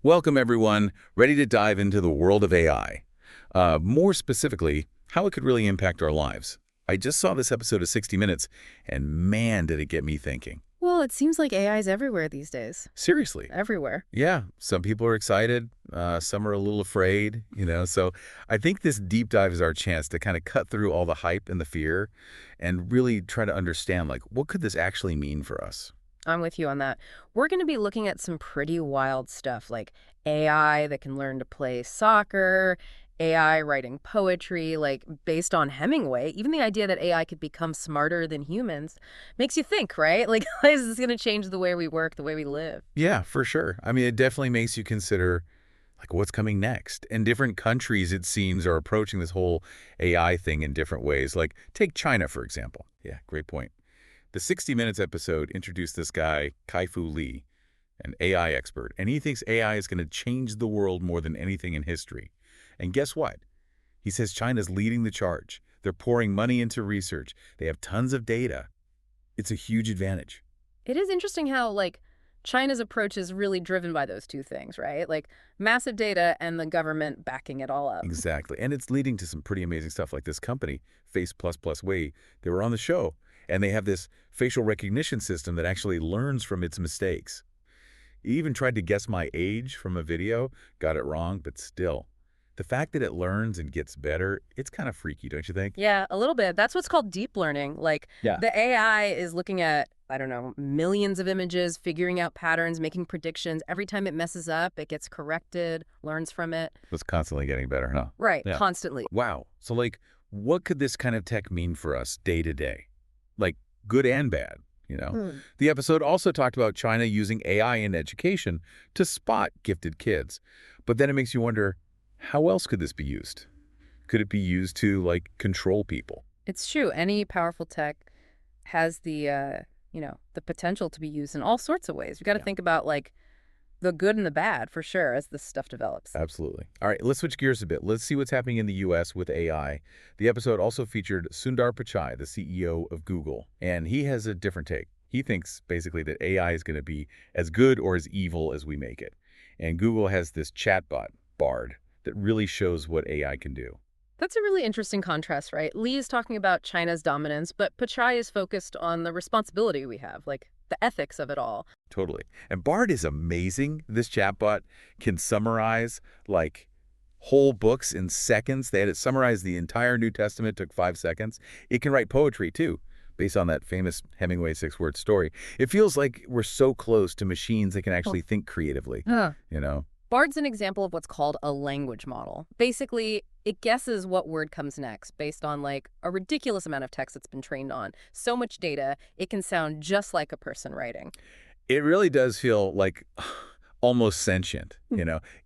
Welcome, everyone. Ready to dive into the world of AI. More specifically, how it could really impact our lives. I just saw this episode of 60 Minutes, and man, did it get me thinking. Well, it seems like AI is everywhere these days. Seriously. Everywhere. Yeah, some people are excited, some are a little afraid. So I think this deep dive is our chance to kind of cut through all the hype and the fear and really try to understand, like, what could this actually mean for us? I'm with you on that. We're going to be looking at some pretty wild stuff like AI that can learn to play soccer, AI writing poetry, like based on Hemingway. Even the idea that AI could become smarter than humans makes you think, right? Like, is this going to change the way we work, the way we live? Yeah, for sure. I mean, it definitely makes you consider like what's coming next. And different countries, it seems, are approaching this whole AI thing in different ways. Like, take China, for example. Yeah, great point. The 60 Minutes episode introduced this guy, Kai-Fu Lee, an AI expert, and he thinks AI is going to change the world more than anything in history. And guess what? He says China's leading the charge. They're pouring money into research. They have tons of data. It's a huge advantage. It is interesting how, like, China's approach is really driven by those two things, right? Like massive data and the government backing it all up. Exactly. And it's leading to some pretty amazing stuff like this company, Face++ Way. They were on the show, and they have this facial recognition system that actually learns from its mistakes. It even tried to guess my age from a video, got it wrong, but still. The fact that it learns and gets better, it's kind of freaky, don't you think? Yeah, a little bit. That's what's called deep learning. Like Yeah. the AI is looking at, I don't know, millions of images, figuring out patterns, making predictions. Every time it messes up, it gets corrected, learns from it. It's constantly getting better, huh? Right, Yeah. constantly. Wow. So, like, what could this kind of tech mean for us day to day? Like, good and bad. Hmm. The episode also talked about China using AI in education to spot gifted kids. But then it makes you wonder, how else could this be used? Could it be used to, like, control people? It's true. Any powerful tech has the potential to be used in all sorts of ways. You got to Yeah. think about like the good and the bad for sure as this stuff develops. Absolutely. All right, let's switch gears a bit. Let's see what's happening in the U.S. with AI. The episode also featured Sundar Pichai, the CEO of Google, and he has a different take. He thinks basically that AI is going to be as good or as evil as we make it. And Google has this chatbot, Bard, that really shows what AI can do. That's a really interesting contrast, right? Lee is talking about China's dominance, but Pichai is focused on the responsibility we have, like the ethics of it all. Totally. And Bard is amazing. This chatbot can summarize like whole books in seconds. They had it summarize the entire New Testament, took 5 seconds. It can write poetry too, based on that famous Hemingway six-word story. It feels like we're so close to machines that can actually think creatively, Huh. you know? Bard's an example of what's called a language model. Basically, it guesses what word comes next based on like a ridiculous amount of text it's been trained on. So much data, it can sound just like a person writing. It really does feel like almost sentient,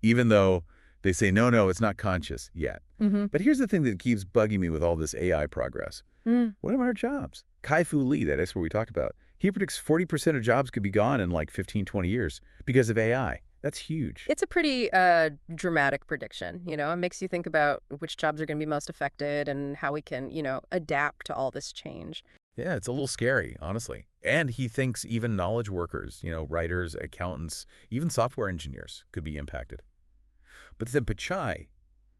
even though they say, no, no, it's not conscious yet. Mm-hmm. But here's the thing that keeps bugging me with all this AI progress. What about our jobs? Kai-Fu Lee, that expert we talked about, he predicts 40% of jobs could be gone in like 15, 20 years because of AI. That's huge. It's a pretty dramatic prediction, you know. It makes you think about which jobs are going to be most affected and how we can, adapt to all this change. Yeah, it's a little scary, honestly. And he thinks even knowledge workers, writers, accountants, even software engineers could be impacted. But then Pichai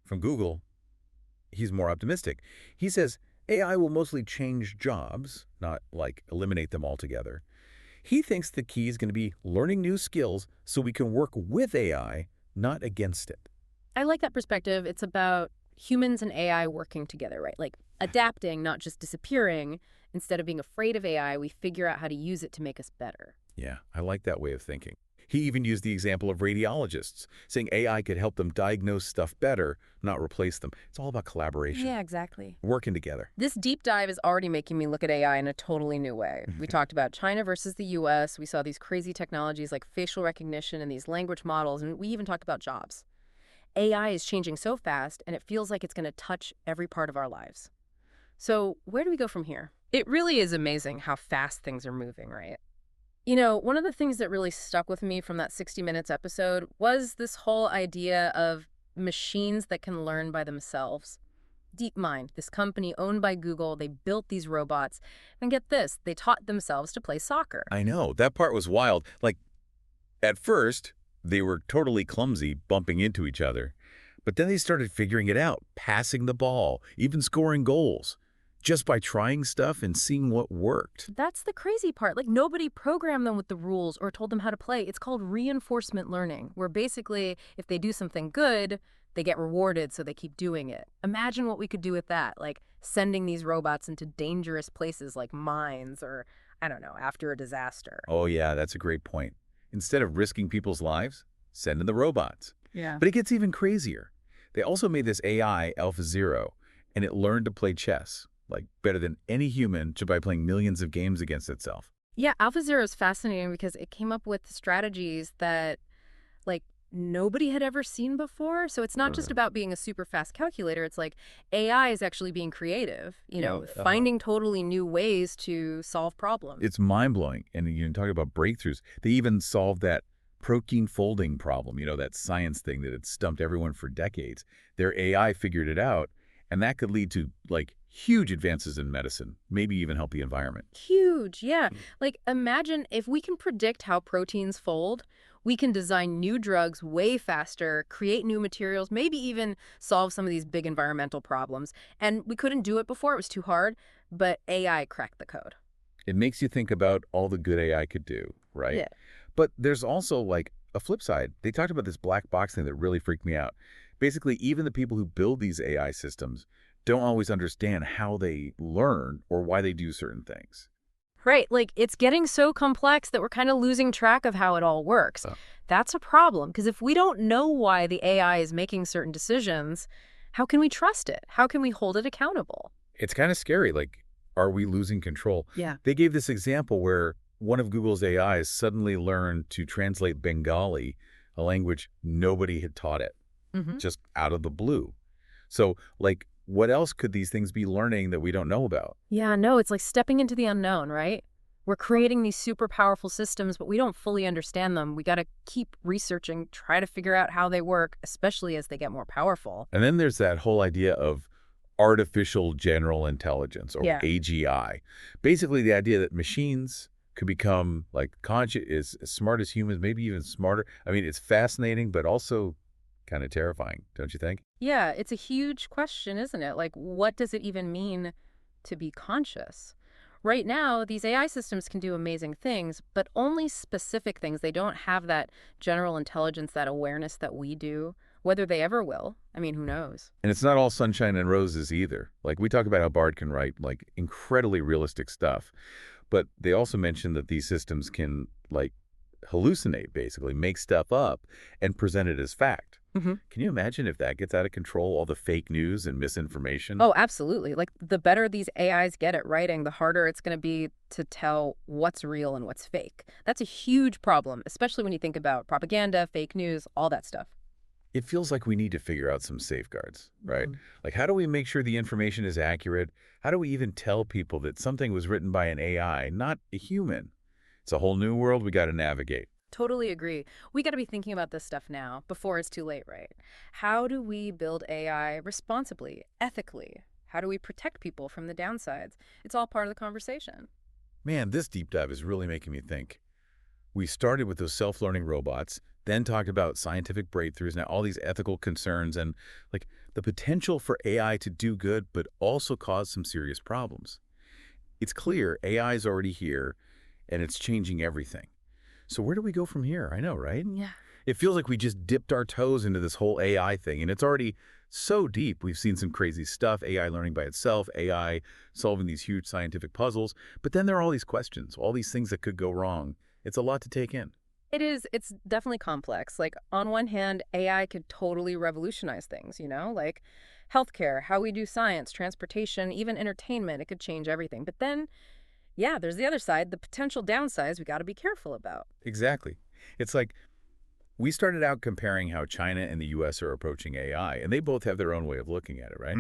from Google, he's more optimistic. He says AI will mostly change jobs, not like eliminate them altogether. He thinks the key is going to be learning new skills so we can work with AI, not against it. I like that perspective. It's about humans and AI working together, right? Like adapting, not just disappearing. Instead of being afraid of AI, we figure out how to use it to make us better. Yeah, I like that way of thinking. He even used the example of radiologists, saying AI could help them diagnose stuff better, not replace them. It's all about collaboration, Yeah, exactly. working together. This deep dive is already making me look at AI in a totally new way. We talked about China versus the US. We saw these crazy technologies like facial recognition and these language models, and we even talked about jobs. AI is changing so fast, and it feels like it's going to touch every part of our lives. So where do we go from here? It really is amazing how fast things are moving, right? You know, one of the things that really stuck with me from that 60 Minutes episode was this whole idea of machines that can learn by themselves. DeepMind, this company owned by Google, they built these robots. And get this, they taught themselves to play soccer. I know, that part was wild. Like, at first, They were totally clumsy, bumping into each other. But then they started figuring it out, passing the ball, even scoring goals, just by trying stuff and seeing what worked. That's the crazy part. Like, nobody programmed them with the rules or told them how to play. It's called reinforcement learning, where basically if they do something good, they get rewarded, so they keep doing it. Imagine what we could do with that, like sending these robots into dangerous places like mines or, I don't know, after a disaster. Oh yeah, that's a great point. Instead of risking people's lives, send in the robots. Yeah. But it gets even crazier. They also made this AI, AlphaZero, and it learned to play chess, like better than any human, just by playing millions of games against itself. Yeah, AlphaZero is fascinating because it came up with strategies that, like, nobody had ever seen before. So it's not just about being a super fast calculator. It's like AI is actually being creative, finding totally new ways to solve problems. It's mind-blowing. And you talk about breakthroughs. They even solved that protein folding problem, that science thing that had stumped everyone for decades. Their AI figured it out, and that could lead to, like, huge advances in medicine, maybe even help the environment. Huge, yeah. Like, imagine if we can predict how proteins fold, we can design new drugs way faster, create new materials, maybe even solve some of these big environmental problems. And we couldn't do it before, it was too hard, but AI cracked the code. It makes you think about all the good AI could do, right? Yeah. But there's also, like, a flip side. They talked about this black box thing that really freaked me out. Basically, even the people who build these AI systems don't always understand how they learn or why they do certain things. Right, like it's getting so complex that we're kind of losing track of how it all works. Oh. That's a problem, because if we don't know why the AI is making certain decisions, how can we trust it? How can we hold it accountable? It's kind of scary. Like, are we losing control? Yeah. They gave this example where one of Google's AIs suddenly learned to translate Bengali, a language nobody had taught it, Hmm. just out of the blue. So, like, what else could these things be learning that we don't know about? Yeah, no, it's like stepping into the unknown, right? We're creating these super powerful systems, but we don't fully understand them. We got to keep researching, try to figure out how they work, especially as they get more powerful. And then there's that whole idea of artificial general intelligence, or Yeah. AGI. Basically, the idea that machines could become, like, conscious, as smart as humans, maybe even smarter. I mean, it's fascinating, but also kind of terrifying, don't you think? Yeah, it's a huge question, isn't it? Like, what does it even mean to be conscious? Right now, these AI systems can do amazing things, but only specific things. They don't have that general intelligence, that awareness that we do. Whether they ever will, I mean, who knows? And it's not all sunshine and roses either. Like, we talk about how Bard can write, like, incredibly realistic stuff, but they also mention that these systems can, like, hallucinate, basically, make stuff up and present it as fact. Hmm. Can you imagine if that gets out of control, all the fake news and misinformation? Oh, absolutely. Like, the better these AIs get at writing, the harder it's going to be to tell what's real and what's fake. That's a huge problem, especially when you think about propaganda, fake news, all that stuff. It feels like we need to figure out some safeguards, right? Mhm. Like, how do we make sure the information is accurate? How do we even tell people that something was written by an AI, not a human? It's a whole new world we got to navigate. Totally agree. We got to be thinking about this stuff now, before it's too late, right? How do we build AI responsibly, ethically? How do we protect people from the downsides? It's all part of the conversation. Man, this deep dive is really making me think. We started with those self-learning robots, then talked about scientific breakthroughs, now all these ethical concerns, and, like, the potential for AI to do good but also cause some serious problems. It's clear AI is already here, and it's changing everything. So where do we go from here? I know, right? Yeah. It feels like we just dipped our toes into this whole AI thing, and it's already so deep. We've seen some crazy stuff, AI learning by itself, AI solving these huge scientific puzzles, but then there are all these questions, all these things that could go wrong. It's a lot to take in. It is. It's definitely complex. Like, on one hand, AI could totally revolutionize things, like healthcare, how we do science, transportation, even entertainment. It could change everything. But then, yeah, there's the other side, the potential downsides we got to be careful about. Exactly. It's like we started out comparing how China and the US are approaching AI, and they both have their own way of looking at it, right?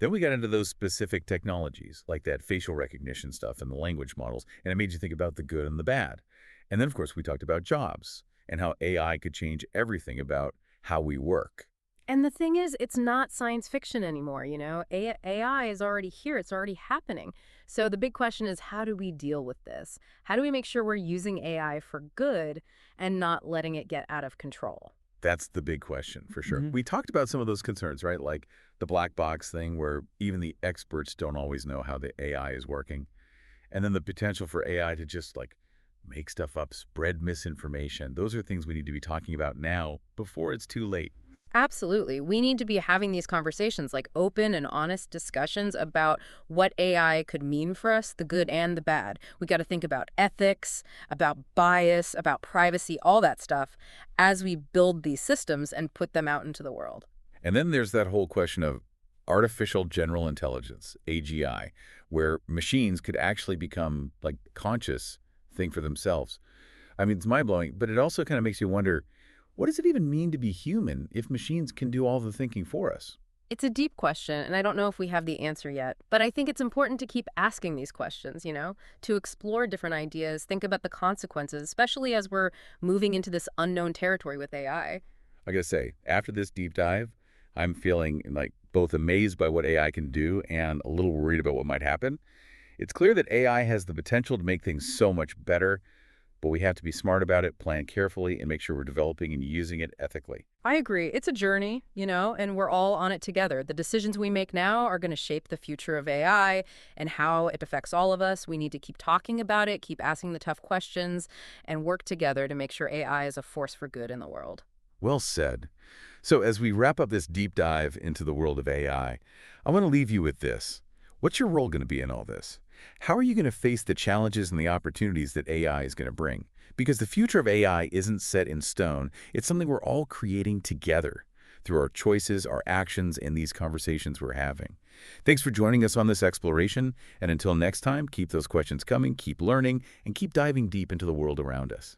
Then we got into those specific technologies, like that facial recognition stuff and the language models, and it made you think about the good and the bad. And then, of course, we talked about jobs and how AI could change everything about how we work. And the thing is, it's not science fiction anymore, AI is already here, it's already happening. So the big question is, how do we deal with this? How do we make sure we're using AI for good and not letting it get out of control? That's the big question, for sure. Hmm. We talked about some of those concerns, right? Like the black box thing where even the experts don't always know how the AI is working. And then the potential for AI to just like make stuff up, spread misinformation. Those are things we need to be talking about now before it's too late. Absolutely. We need to be having these conversations, like open and honest discussions about what AI could mean for us, the good and the bad. We got to think about ethics, about bias, about privacy, all that stuff as we build these systems and put them out into the world. And then there's that whole question of artificial general intelligence, AGI, where machines could actually become like conscious, think for themselves. I mean, it's mind-blowing, but it also kind of makes you wonder, what does it even mean to be human if machines can do all the thinking for us? It's a deep question, and I don't know if we have the answer yet, but I think it's important to keep asking these questions, to explore different ideas, think about the consequences, especially as we're moving into this unknown territory with AI. I gotta say, after this deep dive, I'm feeling like both amazed by what AI can do and a little worried about what might happen. It's clear that AI has the potential to make things so much better, but we have to be smart about it, plan carefully, and make sure we're developing and using it ethically. I agree. It's a journey, and we're all on it together. The decisions we make now are going to shape the future of AI and how it affects all of us. We need to keep talking about it, keep asking the tough questions, and work together to make sure AI is a force for good in the world. Well said. So as we wrap up this deep dive into the world of I want to leave you with this. What's your role going to be in all this? How are you going to face the challenges and the opportunities that AI is going to bring? Because the future of AI isn't set in stone. It's something we're all creating together through our choices, our actions, and these conversations we're having. Thanks for joining us on this exploration. And until next time, keep those questions coming, keep learning, and keep diving deep into the world around us.